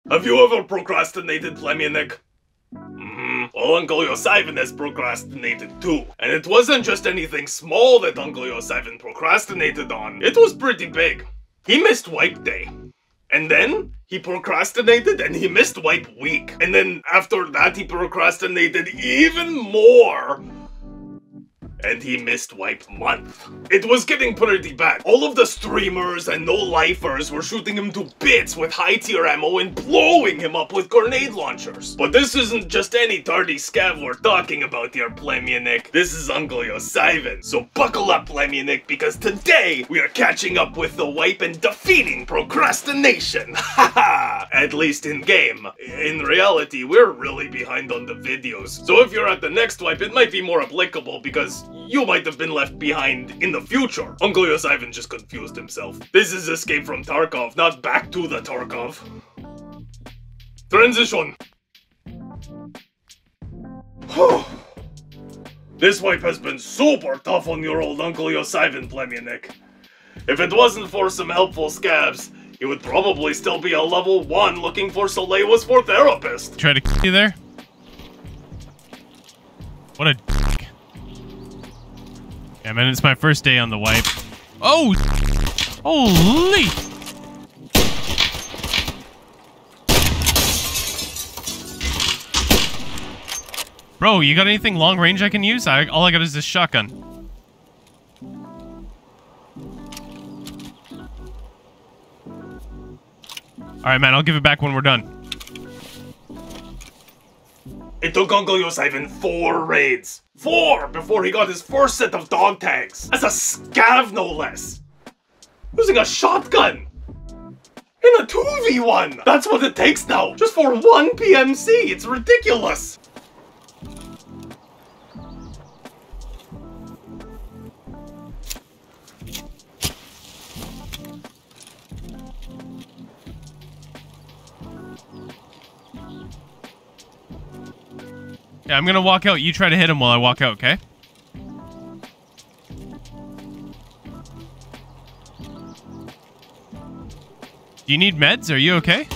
Have you ever procrastinated, Plemionik? Well, Uncle Josivan has procrastinated too. And it wasn't just anything small that Uncle Josivan procrastinated on. It was pretty big. He missed wipe day. And then he procrastinated and he missed wipe week. And then after that he procrastinated even more. And he missed wipe month. It was getting pretty bad. All of the streamers and no-lifers were shooting him to bits with high-tier ammo and blowing him up with grenade launchers. But this isn't just any tardy scav we're talking about here, Plemionik. This is Uncle Josivan. So buckle up, Plemionik, because today we are catching up with the wipe and defeating procrastination. Haha! At least in game. In reality, we're really behind on the videos. So if you're at the next wipe, it might be more applicable because you might have been left behind in the future. Uncle Josivan just confused himself. This is Escape from Tarkov, not Back to the Tarkov. Transition. This wipe has been super tough on your old Uncle Josivan, Plemionik. If it wasn't for some helpful scavs, he would probably still be a level 1 looking for Soleil's for therapist. Try to kill you there? What a dick. Yeah, man, it's my first day on the wipe. Oh! Holy! Bro, you got anything long range I can use? All I got is this shotgun. Alright, man, I'll give it back when we're done. It took Uncle Josivan 4 raids. 4 before he got his first set of dog tags. As a scav, no less. Using a shotgun. In a 2v1. That's what it takes now. Just for 1 PMC. It's ridiculous. Yeah, I'm gonna walk out. You try to hit him while I walk out, okay? Do you need meds? Are you okay?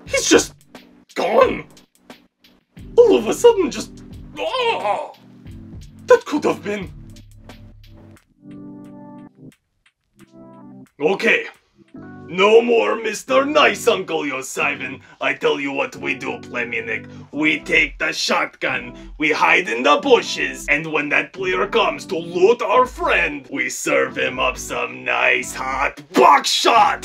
He's just gone. All of a sudden, just... Oh, that could have been... Okay. No more Mr. Nice Uncle Josivan. I tell you what we do, Plemionik. We take the shotgun, we hide in the bushes, and when that player comes to loot our friend, we serve him up some nice hot buckshot!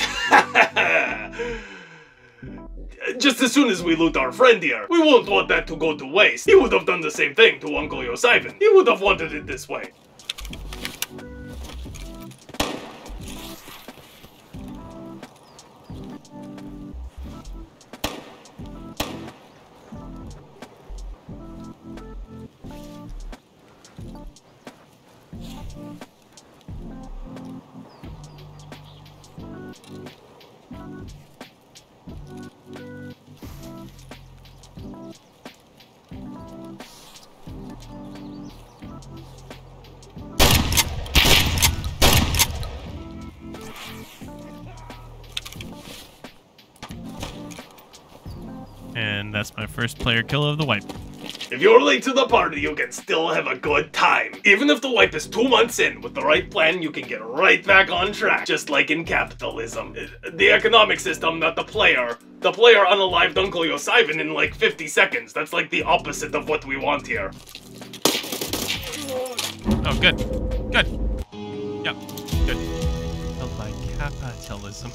Just as soon as we loot our friend here, we won't want that to go to waste. He would have done the same thing to Uncle Josivan. He would have wanted it this way. And that's my first player kill of the wipe. If you're late to the party, you can still have a good time. Even if the wipe is 2 months in, with the right plan, you can get right back on track. Just like in capitalism. The economic system, not the player. The player unalived Uncle Josivan in like 50 seconds. That's like the opposite of what we want here. Oh, good. Good. Yep, good. I like capitalism.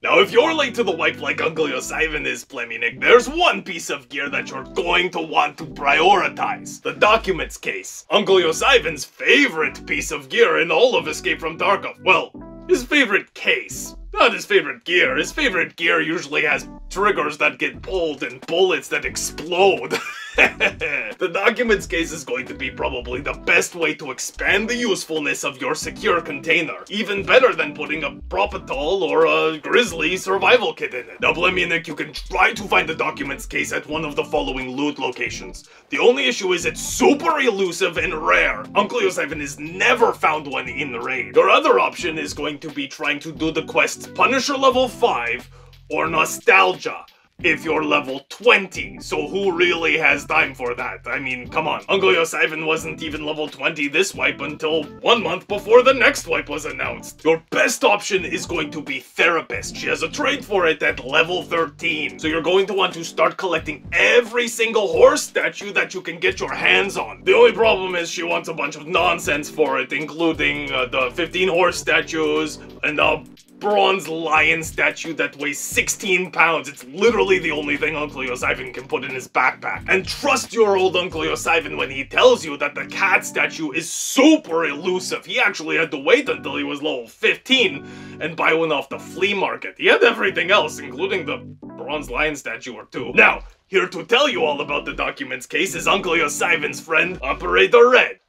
Now, if you're late to the wipe like Uncle Josivan is, Plemionik, there's one piece of gear that you're going to want to prioritize. The documents case. Uncle Josivan's favorite piece of gear in all of Escape from Tarkov. Well, his favorite case. Not his favorite gear. His favorite gear usually has triggers that get pulled and bullets that explode. The documents case is going to be probably the best way to expand the usefulness of your secure container. Even better than putting a Propitol or a Grizzly survival kit in it. Now, Bleminic, you can try to find the documents case at one of the following loot locations. The only issue is it's super elusive and rare. Uncle Josivan has never found one in the raid. Your other option is going to be trying to do the quest Punisher level 5 or Nostalgia if you're level 20, so who really has time for that? I mean, come on. Uncle Josivan wasn't even level 20 this wipe until 1 month before the next wipe was announced. Your best option is going to be Therapist. She has a trade for it at level 13. So you're going to want to start collecting every single horse statue that you can get your hands on. The only problem is she wants a bunch of nonsense for it, including the 15 horse statues and a bronze lion statue that weighs 16 pounds. It's literally the only thing Uncle Josivan can put in his backpack. And trust your old Uncle Josivan when he tells you that the cat statue is super elusive. He actually had to wait until he was level 15 and buy one off the flea market. He had everything else, including the bronze lion statue or two. Now, here to tell you all about the documents case is Uncle Josivan's friend, Operator Red.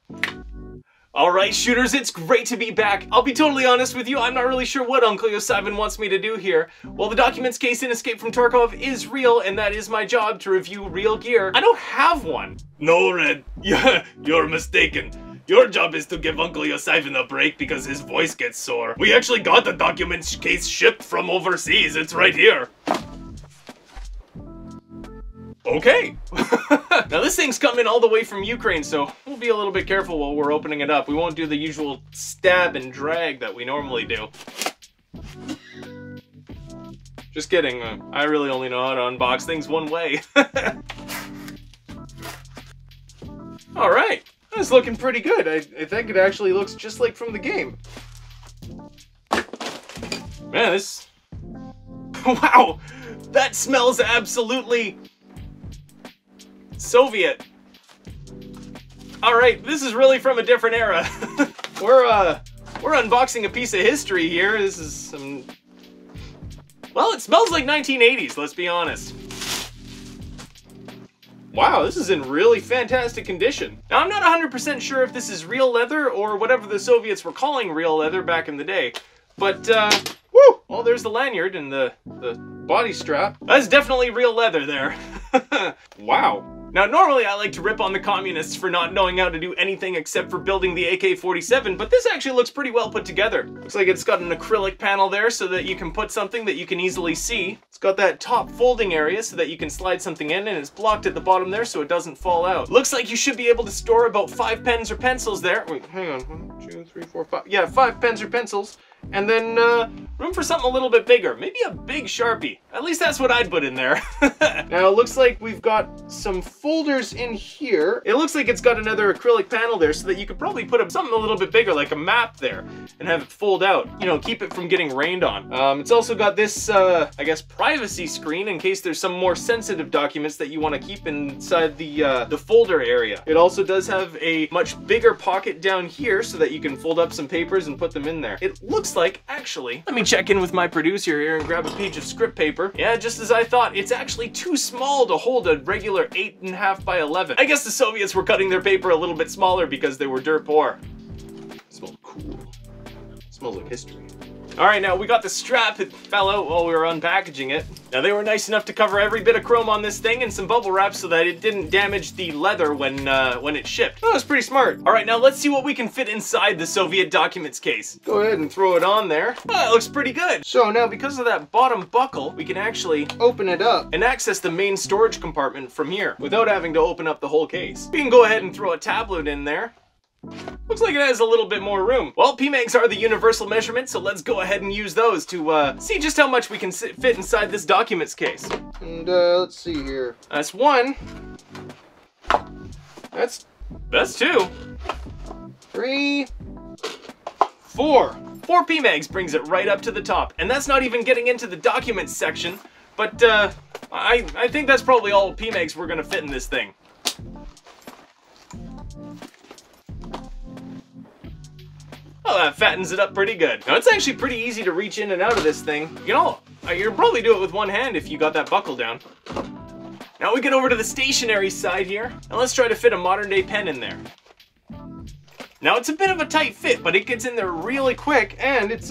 Alright, shooters, it's great to be back. I'll be totally honest with you, I'm not really sure what Uncle Josivan wants me to do here. Well, the documents case in Escape from Tarkov is real, and that is my job to review real gear. I don't have one. No, Red. Yeah, you're mistaken. Your job is to give Uncle Josivan a break because his voice gets sore. We actually got the documents case shipped from overseas. It's right here. Okay. Now this thing's coming all the way from Ukraine, so we'll be a little bit careful while we're opening it up. We won't do the usual stab and drag that we normally do. Just kidding. I really only know how to unbox things one way. Alright. That's looking pretty good. I think it actually looks just like from the game. Man, this... Wow! That smells absolutely... Soviet. Alright, this is really from a different era. We're unboxing a piece of history here. This is some... Well, it smells like 1980s, let's be honest. Wow, this is in really fantastic condition. Now, I'm not 100% sure if this is real leather or whatever the Soviets were calling real leather back in the day. But, woo! Well, there's the lanyard and the body strap. That's definitely real leather there. Wow. Now, normally I like to rip on the communists for not knowing how to do anything except for building the AK-47, but this actually looks pretty well put together. Looks like it's got an acrylic panel there so that you can put something that you can easily see. It's got that top folding area so that you can slide something in, and it's blocked at the bottom there so it doesn't fall out. Looks like you should be able to store about 5 pens or pencils there. Wait, hang on. 1, 2, 3, 4, 5. Yeah, 5 pens or pencils. And then, room for something a little bit bigger. Maybe a big Sharpie. At least that's what I'd put in there. Now, it looks like we've got some folders in here. It looks like it's got another acrylic panel there so that you could probably put up something a little bit bigger, like a map there, and have it fold out. You know, keep it from getting rained on. It's also got this, I guess, privacy screen in case there's some more sensitive documents that you want to keep inside the folder area. It also does have a much bigger pocket down here so that you can fold up some papers and put them in there. It looks like, actually, let me check in with my producer here and grab a page of script paper. Yeah, just as I thought, it's actually too small to hold a regular 8.5 by 11. I guess the Soviets were cutting their paper a little bit smaller because they were dirt poor. It smells cool. It smells like history. Alright, now we got the strap. It fell out while we were unpackaging it. Now they were nice enough to cover every bit of chrome on this thing and some bubble wrap so that it didn't damage the leather when it shipped. That was pretty smart. Alright, now let's see what we can fit inside the Soviet documents case. Go ahead and throw it on there. Oh, it looks pretty good. So now because of that bottom buckle, we can actually open it up and access the main storage compartment from here without having to open up the whole case. We can go ahead and throw a tablet in there. Looks like it has a little bit more room. Well, PMEGs are the universal measurement, so let's go ahead and use those to see just how much we can fit inside this documents case. And let's see here. That's 1. That's 2. 3. 4. 4 PMEGs brings it right up to the top. And that's not even getting into the documents section, but I think that's probably all PMEGs we're gonna fit in this thing. Oh, that fattens it up pretty good. Now, it's actually pretty easy to reach in and out of this thing. You know, you'll probably do it with one hand if you got that buckle down. Now we get over to the stationary side here, and let's try to fit a modern day pen in there. Now it's a bit of a tight fit, but it gets in there really quick, and it's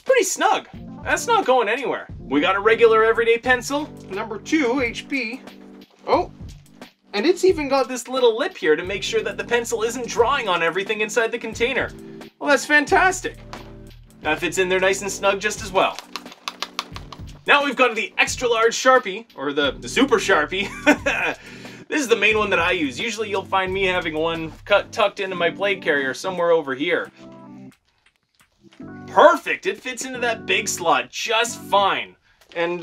pretty snug. That's not going anywhere. We got a regular everyday pencil, number 2 HP. Oh, and it's even got this little lip here to make sure that the pencil isn't drawing on everything inside the container. Well, that's fantastic. That fits in there nice and snug just as well. Now we've got the extra large Sharpie, or the super Sharpie. This is the main one that I use. Usually you'll find me having one tucked into my blade carrier somewhere over here. Perfect, it fits into that big slot just fine. And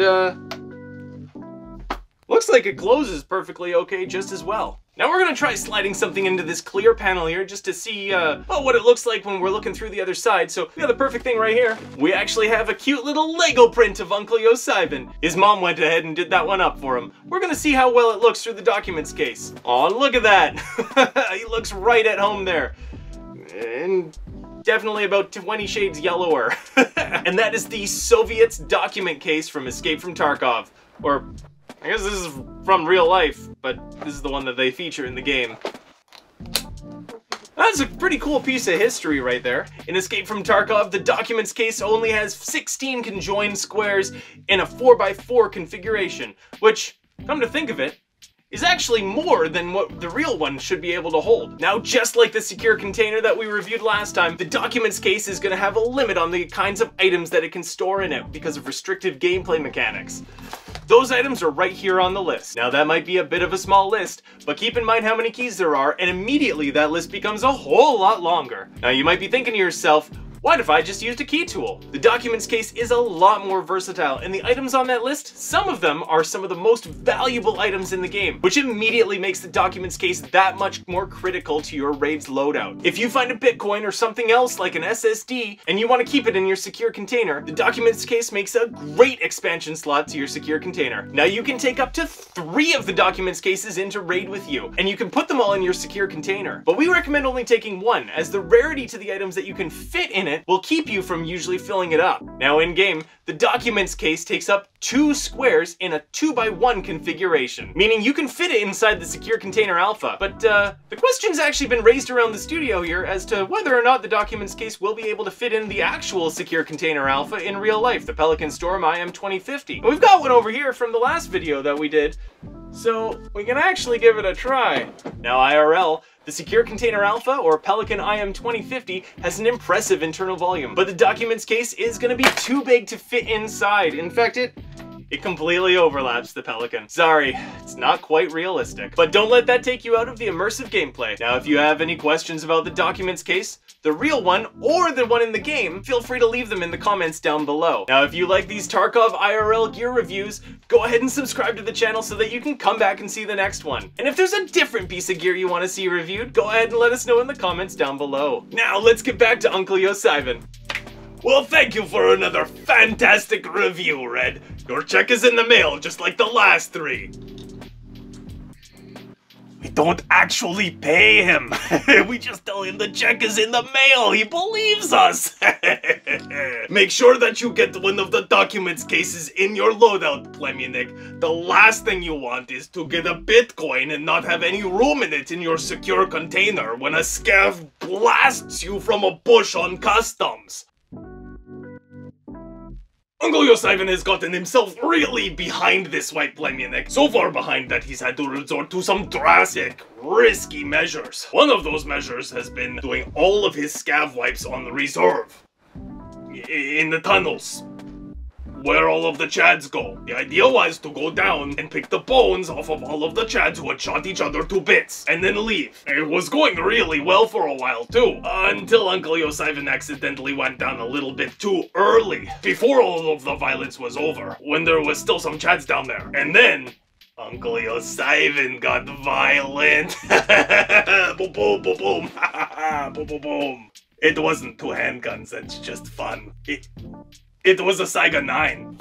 looks like it closes perfectly okay just as well. Now we're gonna try sliding something into this clear panel here just to see what it looks like when we're looking through the other side. So we got the perfect thing right here. We actually have a cute little Lego print of Uncle Josivan. His mom went ahead and did that one up for him. We're gonna see how well it looks through the documents case. Aw, look at that. He looks right at home there. And definitely about 20 shades yellower. And that is the Soviets document case from Escape from Tarkov. Or I guess this is from real life, but this is the one that they feature in the game. That's a pretty cool piece of history right there. In Escape from Tarkov, the documents case only has 16 conjoined squares in a 4x4 configuration, which, come to think of it, is actually more than what the real one should be able to hold. Now, just like the secure container that we reviewed last time, the documents case is gonna have a limit on the kinds of items that it can store in it because of restrictive gameplay mechanics. Those items are right here on the list. Now that might be a bit of a small list, but keep in mind how many keys there are, and immediately that list becomes a whole lot longer. Now you might be thinking to yourself, what if I just used a key tool? The documents case is a lot more versatile, and the items on that list, some of them are some of the most valuable items in the game, which immediately makes the documents case that much more critical to your raid's loadout. If you find a Bitcoin or something else like an SSD, and you want to keep it in your secure container, the documents case makes a great expansion slot to your secure container. Now you can take up to 3 of the documents cases into raid with you, and you can put them all in your secure container. But we recommend only taking 1, as the rarity to the items that you can fit in it will keep you from usually filling it up. Now in game, the documents case takes up 2 squares in a 2x1 configuration, meaning you can fit it inside the secure container alpha. But the question's actually been raised around the studio here as to whether or not the documents case will be able to fit in the actual secure container alpha in real life, the Pelican Storm IM2050. We've got one over here from the last video that we did, so we can actually give it a try. Now IRL, the Secure Container Alpha, or Pelican IM2050, has an impressive internal volume, but the documents case is going to be too big to fit inside. In fact, it completely overlaps the Pelican. Sorry, it's not quite realistic. But don't let that take you out of the immersive gameplay. Now, if you have any questions about the documents case, the real one, or the one in the game, feel free to leave them in the comments down below. Now, if you like these Tarkov IRL gear reviews, go ahead and subscribe to the channel so that you can come back and see the next one. And if there's a different piece of gear you want to see reviewed, go ahead and let us know in the comments down below. Now, let's get back to Uncle Josivan. Well, thank you for another fantastic review, Red. Your check is in the mail, just like the last 3. We don't actually pay him. We just tell him the check is in the mail. He believes us. Make sure that you get one of the documents cases in your loadout, Pleminik. The last thing you want is to get a Bitcoin and not have any room in it in your secure container when a scav blasts you from a bush on customs. Uncle Josivan has gotten himself really behind this white Pleminik. So far behind that he's had to resort to some drastic, risky measures. One of those measures has been doing all of his scav wipes on the reserve. In the tunnels. Where all of the Chads go. The idea was to go down and pick the bones off of all of the Chads who had shot each other to bits, and then leave. It was going really well for a while too, until Uncle Josivan accidentally went down a little bit too early, before all of the violence was over, when there was still some Chads down there. And then Uncle Josivan got violent. Boom, boom, boom, boom. Boom, boom, boom. It wasn't 2 handguns, it's just fun. It was a Saiga 9.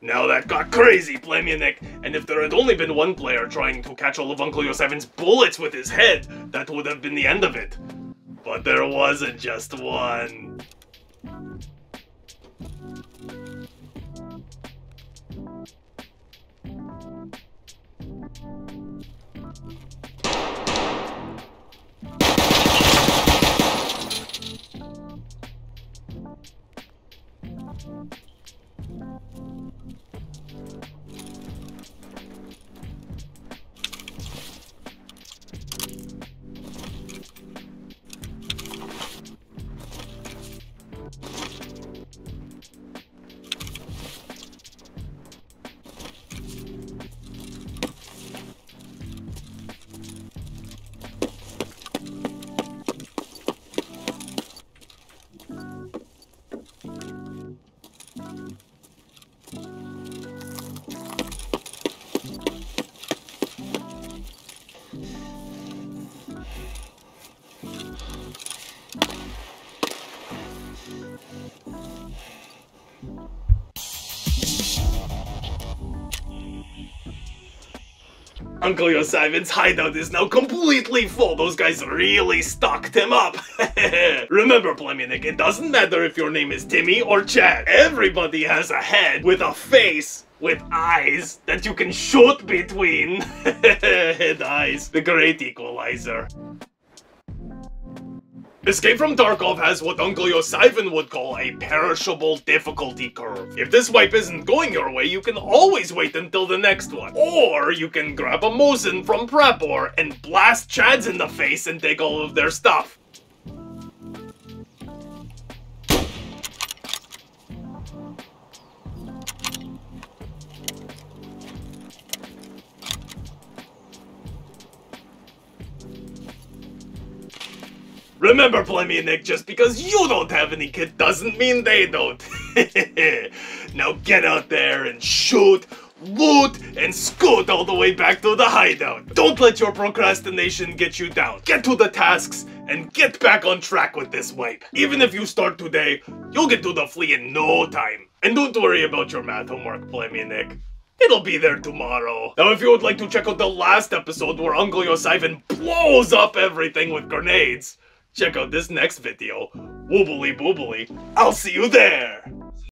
Now that got crazy, Plemianic, and if there had only been one player trying to catch all of Uncle Josivan's bullets with his head, that would have been the end of it. But there wasn't just one. Uncle Josivan's hideout is now completely full. Those guys really stocked him up. Remember, Plemianic, it doesn't matter if your name is Timmy or Chad. Everybody has a head with a face with eyes that you can shoot between. Head eyes, the great equalizer. Escape from Tarkov has what Uncle Josivan would call a perishable difficulty curve. If this wipe isn't going your way, you can always wait until the next one. Or you can grab a Mosin from Prepor and blast Chads in the face and take all of their stuff. Remember, Plemianic, just because you don't have any kit doesn't mean they don't. Now get out there and shoot, loot, and scoot all the way back to the hideout. Don't let your procrastination get you down. Get to the tasks and get back on track with this wipe. Even if you start today, you'll get to the flea in no time. And don't worry about your math homework, Plemianic. It'll be there tomorrow. Now, if you would like to check out the last episode where Uncle Josivan blows up everything with grenades, check out this next video. Woobly boobly. I'll see you there!